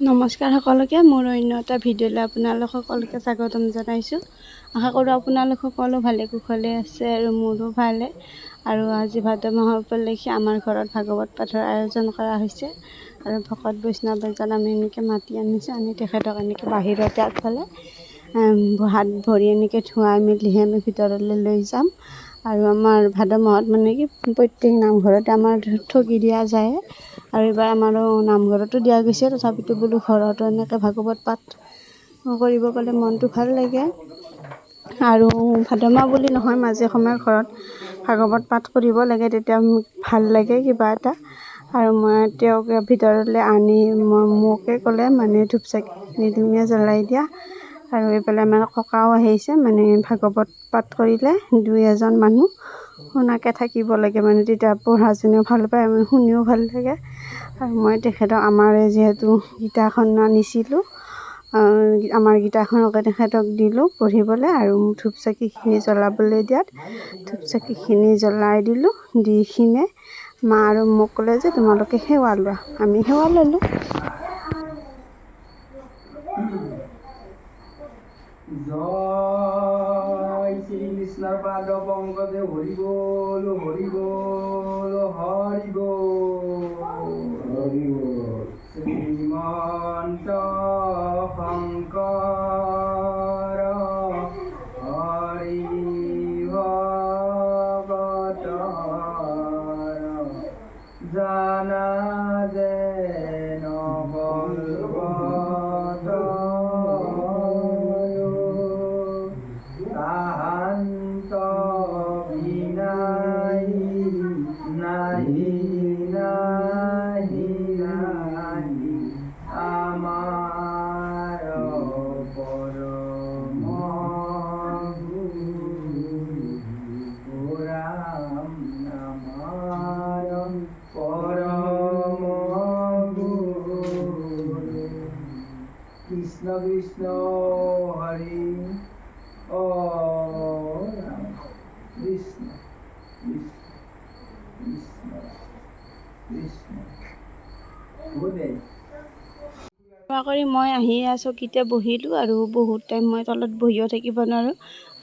নমস্কাৰ সকলোকে মোৰ অন্য এটা ভিডিঅ'লৈ আপোনালোক সকলোকে স্বাগতম জনাইছোঁ। আশা কৰোঁ আপোনালোক সকলো ভালে কুশলে আছে আৰু মোৰো ভালে। আৰু আজি ভাদ মাহৰ উপলক্ষে আমাৰ ঘৰত ভাগৱত পাঠৰ আয়োজন কৰা হৈছে আৰু ভকত বৈষ্ণৱ এজন আমি এনেকৈ মাতি আনিছোঁ। আনি তেখেতক এনেকৈ বাহিৰতে আগফালে হাত ভৰি এনেকৈ ধুৱাই মেলিহে আমি ভিতৰলৈ লৈ যাম। আৰু আমাৰ ভাদ মাহত মানে কি প্ৰত্যেক নামঘৰতে আমাৰ ঠগি দিয়া যায় আৰু এইবাৰ আমাৰো নামঘৰতো দিয়া গৈছে। তথাপিতো বোলো ঘৰতো এনেকৈ ভাগৱত পাঠ কৰিব পালে মনটো ভাল লাগে। আৰু ভাদ মাহ বুলি নহয়, মাজে সময়ে ঘৰত ভাগৱত পাঠ কৰিব লাগে, তেতিয়া ভাল লাগে কিবা এটা। আৰু মই তেওঁক ভিতৰলৈ আনি মোকে ক'লে মানে ধূপ চাকি ধুনীয়া জ্বলাই দিয়া। আৰু এইফালে আমাৰ ককাও আহিছে, মানে ভাগৱত পাঠ কৰিলে 2-এজন মানুহ শুনাকৈ থাকিব লাগে, মানে তেতিয়া পঢ়াজনীও ভাল পায়, আমি শুনিও ভাল লাগে। আৰু মই তেখেতক আমাৰ যিহেতু গীতাখন আনিছিলোঁ, আমাৰ গীতাখনকে তেখেতক দিলোঁ পঢ়িবলৈ। আৰু ধূপ চাকিখিনি জ্বলাবলৈ দিয়াত ধূপ চাকিখিনি জ্বলাই দিলোঁ। দি কিনে মা আৰু মোক ক'লে যে তোমালোকে সেৱা লোৱা। আমি সেৱা ল'লোঁ। জয় শ্ৰীকৃষ্ণৰ পাদ পংকজে হৰি বল হৰি বল হৰি বল। শ্ৰীমন্ত শংকৰ হৰি ভগতৰ জানা যেন বলবত তাহান্ত বিনাই নাহি নাহি নাহি আমাৰ পৰম গুৰু ৰাম আমাৰ পৰম গুৰু। কৃষ্ণ কৃষ্ণ হৰি অ ৰাম কৃষ্ণ কৃষ্ণ কৃষ্ণ কৃষ্ণ বোলে। সেৱা কৰি মই আহি চকীতে বহিলোঁ আৰু বহুত টাইম মই তলত বহিও থাকিব নোৱাৰোঁ।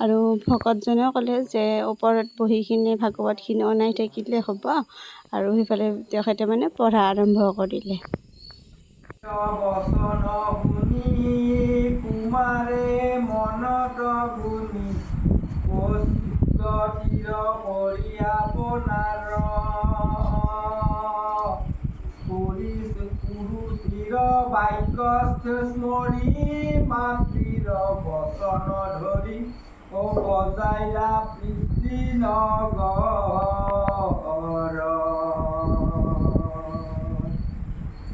আৰু ভকতজনেও ক'লে যে ওপৰত বহি কিনে ভাগৱতখিনি অনাই থাকিলে হ'ব। আৰু সেইফালে তেখেতে মানে পঢ়া আৰম্ভ কৰিলে। বচন শুনি কুমাৰে মনত গুণি কষ্ট থিৰ কৰি আপোনাৰ পুৰুষিৰ বাক্য স্মৰি মাতৃৰ বচন ধৰি সজাইলা পিতৃ নগৰ।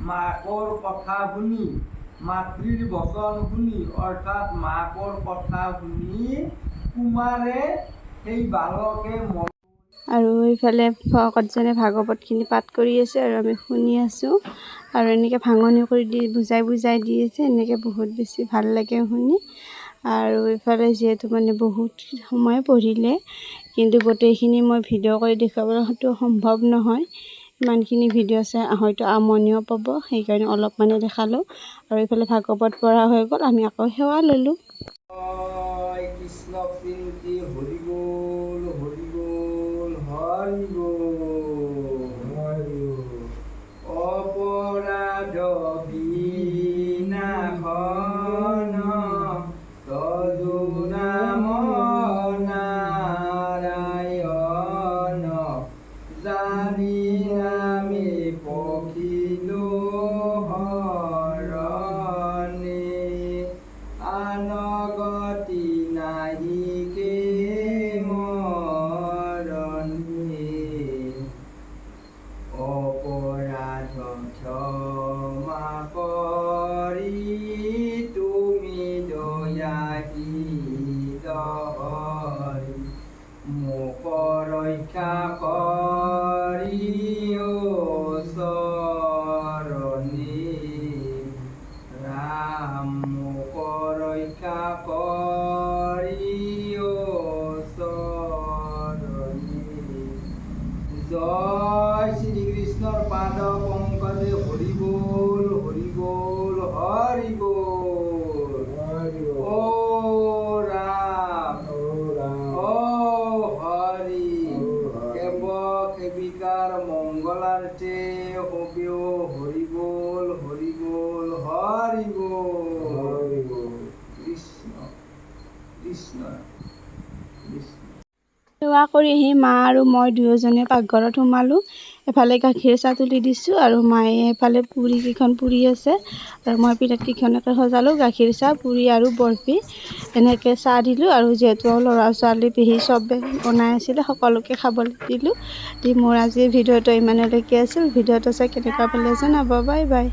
মাকৰ কথা শুনি, মাতৃৰ বচন শুনি, অৰ্থাৎ মাকৰ কথা শুনি কুমাৰে সেই বালকে আৰু এইফালে ভকতজনে ভাগৱতখিনি পাঠ কৰি আছে আৰু আমি শুনি আছোঁ। আৰু এনেকৈ ভাঙনি কৰি দি বুজাই দি আছে, এনেকৈ বহুত বেছি ভাল লাগে শুনি। আৰু এইফালে যিহেতু মানে বহুত সময় পঢ়িলে, কিন্তু গোটেইখিনি মই ভিডিঅ' কৰি দেখুৱাবটো সম্ভৱ নহয়। ইমানখিনি ভিডিঅ' চাই হয়তো আমনিও পাব, সেইকাৰণে অলপমানে দেখালোঁ। আৰু এইফালে ভাগৱত পঢ়া হৈ গ'ল, আমি আকৌ সেৱা ল'লোঁ। কৃষ্ণক চিন্তি হৰি বল হৰি বল হৰি বল। অপৰাধ বিনাশন তজু নাম নাৰায়ণ জানি নামে পখিলো হৰণে আনগতি নাহি কে মংগলাৰ্থে হবিও হৰি বল হৰি বল হৰি বল কৃষ্ণ কৃষ্ণ কৃষ্ণ। সেৱা কৰি আহি মা আৰু মই দুয়োজনে পাকঘৰত সোমালোঁ। এফালে গাখীৰ চাহ তুলি দিছোঁ আৰু মায়ে এফালে পুৰিকেইখন পুৰি আছে আৰু মই প্লেটকেইখনকে সজালোঁ। গাখীৰ চাহ, পুৰি আৰু বৰফি এনেকৈ চাহ দিলোঁ আৰু যিহেতু ল'ৰা ছোৱালী পেহী চবে বনাই আছিলে সকলোকে খাবলৈ দিলোঁ। মোৰ আজিৰ ভিডিঅ'টো ইমানলৈকে আছিল। ভিডিঅ'টো চাই কেনেকুৱা পালে জনাব। Bye bye.